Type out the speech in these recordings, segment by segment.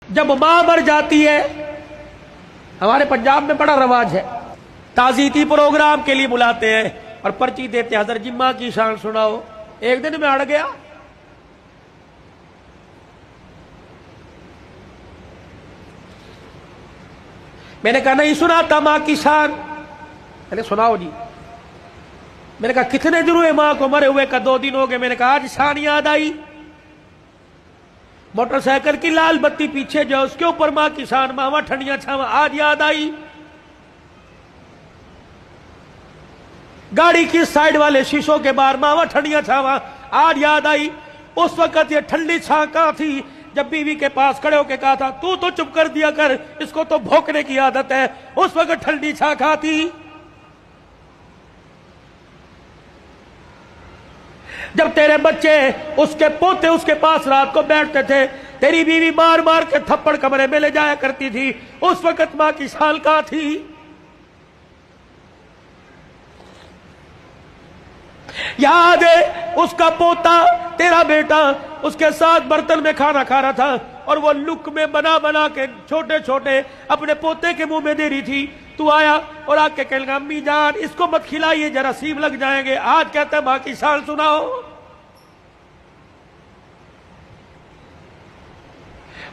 جب ماں مر جاتی ہے، ہمارے پنجاب میں بڑا رواج ہے، تعزیتی پروگرام کے لیے بلاتے ہیں اور پرچی دیتے ہیں، حضرت جمعہ کی شان سناؤ۔ ایک دن میں اڑ گیا، میں نے کہا نہیں سناتا ماں کی شان، پہلے سناؤ جی۔ میں نے کہا کتنے دن ہوئے ماں کو مرے ہوئے؟ کا 2 دن ہو گئے۔ میں نے کہا آج شان یاد آئی، موٹر سائیکل کی لال بتی پیچھے جو اس کے اوپر ماں کی شان، ماما ٹھنڈیاں چھاواں، آج یاد آئی۔ گاڑی کی سائیڈ والے شیشوں کے باہر ماما ٹھنڈیاں چھاواں، آج یاد آئی۔ اس وقت یہ ٹھنڈی چھاں کہاں تھی جب بیوی کے پاس کھڑے ہو کے کہا تھا تو چپ کر دیا کر، اس کو تو بھونکنے کی عادت ہے، اس وقت ٹھنڈی چھاں کہاں تھی؟ جب تیرے بچے، اس کے پوتے اس کے پاس رات کو بیٹھتے تھے، تیری بیوی مار مار کے تھپڑ کمرے میں لے جایا کرتی تھی، اس وقت ماں کی شان کہاں تھی؟ یاد ہے اس کا پوتا، تیرا بیٹا اس کے ساتھ برتن میں کھانا کھا رہا تھا اور وہ لک میں بنا بنا کے چھوٹے چھوٹے اپنے پوتے کے منہ میں دے رہی تھی، تو آیا اور آ کے کہنے لگا امی جان اس کو مت کھلائیے جراثیم لگ جائیں گے، آج کہتا ہے ماں کی شان سناؤ۔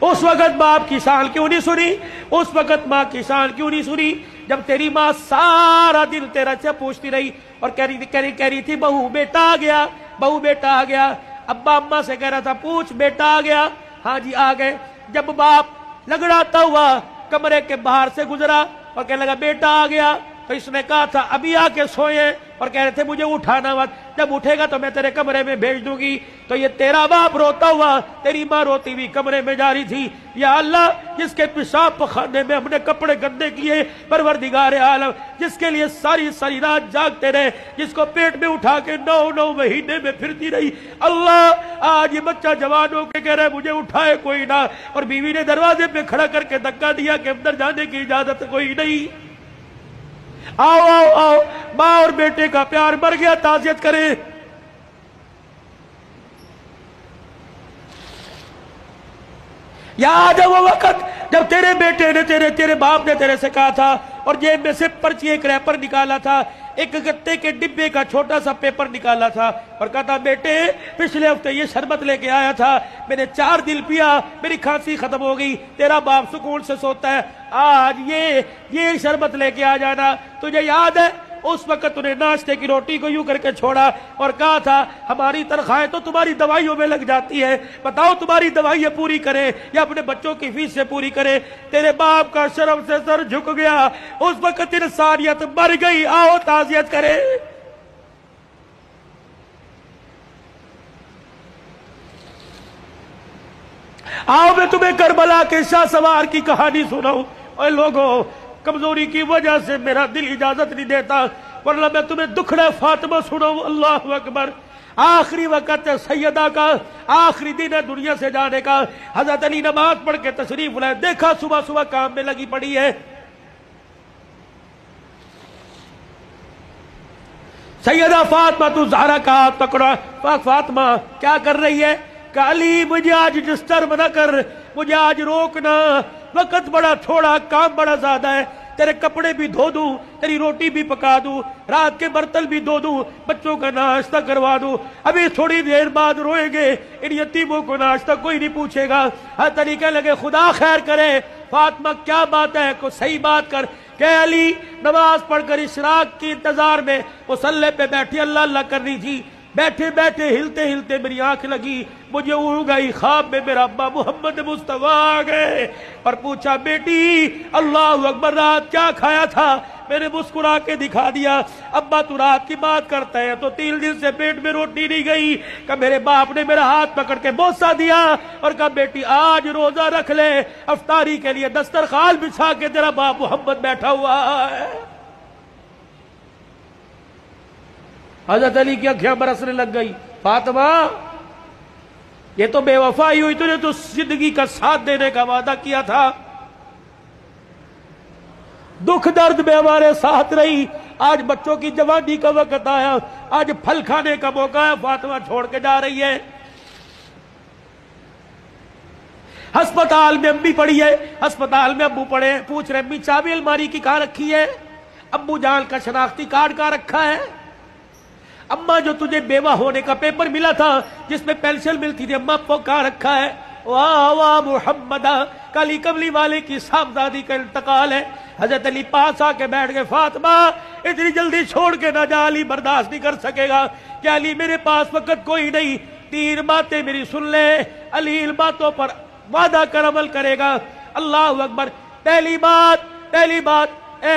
اس وقت باپ کی شان کیوں نہیں سنی؟ اس وقت ماں کی شان کیوں نہیں سنی؟ جب تیری ماں سارا دن تیرا سے پوچھتی رہی اور کہہ رہی تھی بہو بیٹا آ گیا، بہو بیٹا آ گیا، ابا اماں سے کہہ رہا تھا پوچھ بیٹا آ گیا، ہاں جی آ گئے۔ جب باپ لگڑاتا ہوا کمرے کے باہر سے گزرا اور کہنے لگا بیٹا آ گیا، تو اس نے کہا تھا ابھی آ کے سوئے اور کہہ رہے تھے مجھے اٹھانا مت، جب اٹھے گا تو میں تیرے کمرے میں بھیج دوں گی۔ تو یہ تیرا باپ روتا ہوا، تیری ماں روتی ہوئی کمرے میں جا رہی تھی، یا اللہ جس کے پیشاب پخانے میں ہم نے کپڑے گندے کیے، پروردگار عالم جس کے لیے ساری ساری رات جاگتے رہے، جس کو پیٹ میں اٹھا کے 9 مہینے میں پھرتی رہی، اللہ آج یہ بچہ جوان ہو کے کہہ رہا ہے مجھے اٹھائے کوئی نہ، اور بیوی نے دروازے پہ کھڑا کر کے دھکا دیا کہ اندر جانے کی اجازت کوئی نہیں۔ آؤ آؤ آؤ، ماں اور بیٹے کا پیار مر گیا، تعزیت کریں۔ یاد ہے وہ وقت جب تیرے بیٹے نے تیرے باپ نے تیرے سے کہا تھا اور جیب میں سے پرچی ایک ریپر نکالا تھا، ایک گتے کے ڈبے کا چھوٹا سا پیپر نکالا تھا اور کہا تھا بیٹے پچھلے ہفتے یہ شربت لے کے آیا تھا، میں نے 4 دن پیا، میری کھانسی ختم ہو گئی، تیرا باپ سکون سے سوتا ہے، آج یہ شربت لے کے آ جانا۔ تجھے یاد ہے اس وقت انہیں ناشتے کی روٹی کو یوں کر کے چھوڑا اور کہا تھا ہماری تنخواہیں تو تمہاری دوائیوں میں لگ جاتی ہے، بتاؤ تمہاری دوائیاں پوری کریں یا اپنے بچوں کی فیس سے پوری کریں۔ تیرے باپ کا شرم سے سر جھک گیا، اس وقت انسانیت مر گئی، آؤ تعزیت کریں۔ آؤ میں تمہیں کربلا کے شاہ سوار کی کہانی سناؤں۔ اے لوگوں کمزوری کی وجہ سے میرا دل اجازت نہیں دیتا، ورنہ میں تمہیں دکھڑا فاطمہ سناؤں۔ اللہ اکبر، آخری وقت ہے سیدہ کا، آخری دن ہے دنیا سے جانے کا، حضرت علی نماز پڑھ کے تشریف لائے، دیکھا صبح صبح کام میں لگی پڑی ہے۔ سیدہ فاطمہ تو زہرا کا ہاتھ پکڑا، فاطمہ کیا کر رہی ہے؟ کہ علی مجھے آج ڈسٹرب نہ کر، مجھے آج روکنا، وقت بڑا تھوڑا، کام بڑا زیادہ ہے، تیرے کپڑے بھی دھو دوں، تیری روٹی بھی پکا دوں، رات کے برتن بھی دھو دوں، بچوں کا ناشتہ کروا دوں، ابھی تھوڑی دیر بعد روئیں گے، ان یتیموں کو ناشتہ کوئی نہیں پوچھے گا۔ ہر طریقے لگے خدا خیر کرے، فاطمہ کیا بات ہے، کوئی صحیح بات کر۔ کہ علی نماز پڑھ کر اشراق کی انتظار میں مصلی پہ بیٹھی اللہ اللہ کر رہی تھی، بیٹھے بیٹھے ہلتے ہلتے میری آنکھ لگی، مجھے اڑ گئی، خواب میں میرا ابا محمد مصطفیٰ آ گئے اور پوچھا بیٹی اللہ اکبر رات کیا کھایا تھا؟ میں نے مسکرا کے دکھا دیا، ابا تو رات کی بات کرتا ہے تو 3 دن سے پیٹ میں روٹی نہیں گئی۔ کہ میرے باپ نے میرا ہاتھ پکڑ کے بوسہ دیا اور کہا بیٹی آج روزہ رکھ لے، افطاری کے لیے دسترخوان بچھا کے تیرا باپ محمد بیٹھا ہوا ہے۔ حضرت علی کی آنکھیں برسنے لگ گئی، فاطمہ یہ تو بے وفائی ہوئی، تو نے تو زندگی کا ساتھ دینے کا وعدہ کیا تھا، دکھ درد میں ہمارے ساتھ رہی، آج بچوں کی جوانی کا وقت آیا، آج پھل کھانے کا موقع ہے، فاطمہ چھوڑ کے جا رہی ہے۔ ہسپتال میں امی پڑی ہے، ہسپتال میں ابو پڑے ہیں، پوچھ رہے امی چابی الماری کی کہاں رکھی ہے؟ ابو جان کا شناختی کارڈ کہاں رکھا ہے؟ اماں جو تجھے بیوہ ہونے کا پیپر ملا تھا جس میں پینشن ملتی تھی، اماں کو کہاں رکھا ہے؟ واہ واہ محمدہ، کالی کملی والے کی صاحبزادی کا انتقال ہے۔ حضرت علی پاس آ کے بیٹھ گئے، فاطمہ اتنی جلدی چھوڑ کے نہ جا، علی برداشت نہیں کر سکے گا کہ علی میرے پاس وقت کوئی نہیں، 3 باتیں میری سن لے، علی ان باتوں پر وعدہ کر عمل کرے گا۔ اللہ اکبر۔ پہلی بات اے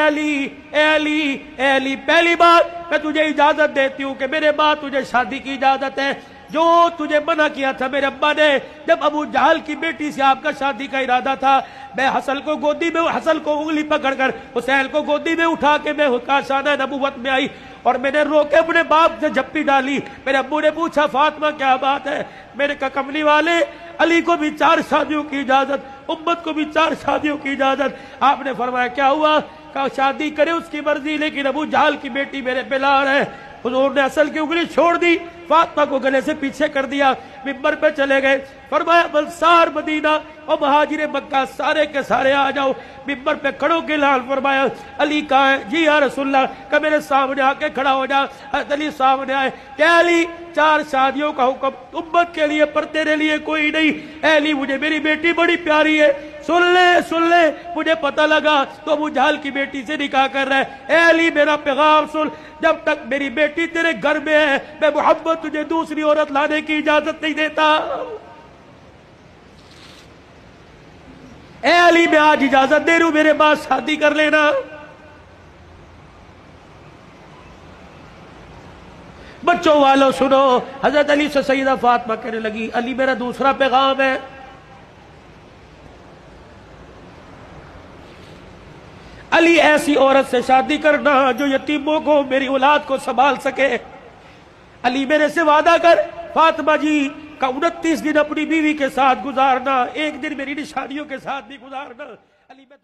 علی پہلی بات، میں تجھے اجازت دیتی ہوں کہ میرے بعد تجھے شادی کی اجازت ہے۔ جو تجھے منع کیا تھا میرے ابا نے جب ابو جہل کی بیٹی سے آپ کا شادی کا ارادہ تھا، میں حسن کو گودی میں، حسن کو انگلی پکڑ کر حسین کو گودی میں اٹھا کے میں کاشانہ نبوت میں آئی اور میں نے رو کے اپنے باپ سے جھپی ڈالی۔ میرے ابو نے پوچھا فاطمہ کیا بات ہے؟ میرے کہا کملی والے، علی کو بھی 4 شادیوں کی اجازت، امت کو بھی 4 شادیوں کی اجازت۔ آپ نے فرمایا کیا ہوا؟ کہا شادی کرے اس کی مرضی، لیکن ابو جہل کی بیٹی میرے پہ لار ہے۔ حضور نے اصل کی انگلی چھوڑ دی، فاطمہ کو گلے سے پیچھے کر دیا، منبر پہ چلے گئے۔ فرمایا انصار مدینہ اور مہاجر مکہ سارے کے سارے آ جاؤ۔ منبر پہ کھڑو کے اعلان فرمایا علی کہاں ہے؟ جی یا رسول اللہ، کہ میرے سامنے آ کے کھڑا ہو جا۔ حضرت علی سامنے آئے کہ علی 4 شادیوں کا حکم امت کے لیے پر تیرے لیے کوئی نہیں۔ اے علی مجھے میری بیٹی بڑی پیاری ہے، سن لے مجھے پتہ لگا تو ابو جہل کی بیٹی سے نکاح کر رہا ہے۔ اے علی میرا پیغام سن، جب تک میری بیٹی تیرے گھر میں ہے میں محمد تجھے دوسری عورت لانے کی اجازت نہیں دیتا۔ اے علی میں آج اجازت دے رہا ہوں، میرے بعد شادی کر لینا۔ بچوں والوں سنو، حضرت علی سے سیدہ فاطمہ کہنے لگی علی میرا دوسرا پیغام ہے، علی ایسی عورت سے شادی کرنا جو یتیموں کو، میری اولاد کو سنبھال سکے۔ علی میرے سے وعدہ کر، فاطمہ جی کا 29 دن اپنی بیوی کے ساتھ گزارنا، 1 دن میری نشانیوں کے ساتھ بھی گزارنا۔ علی میں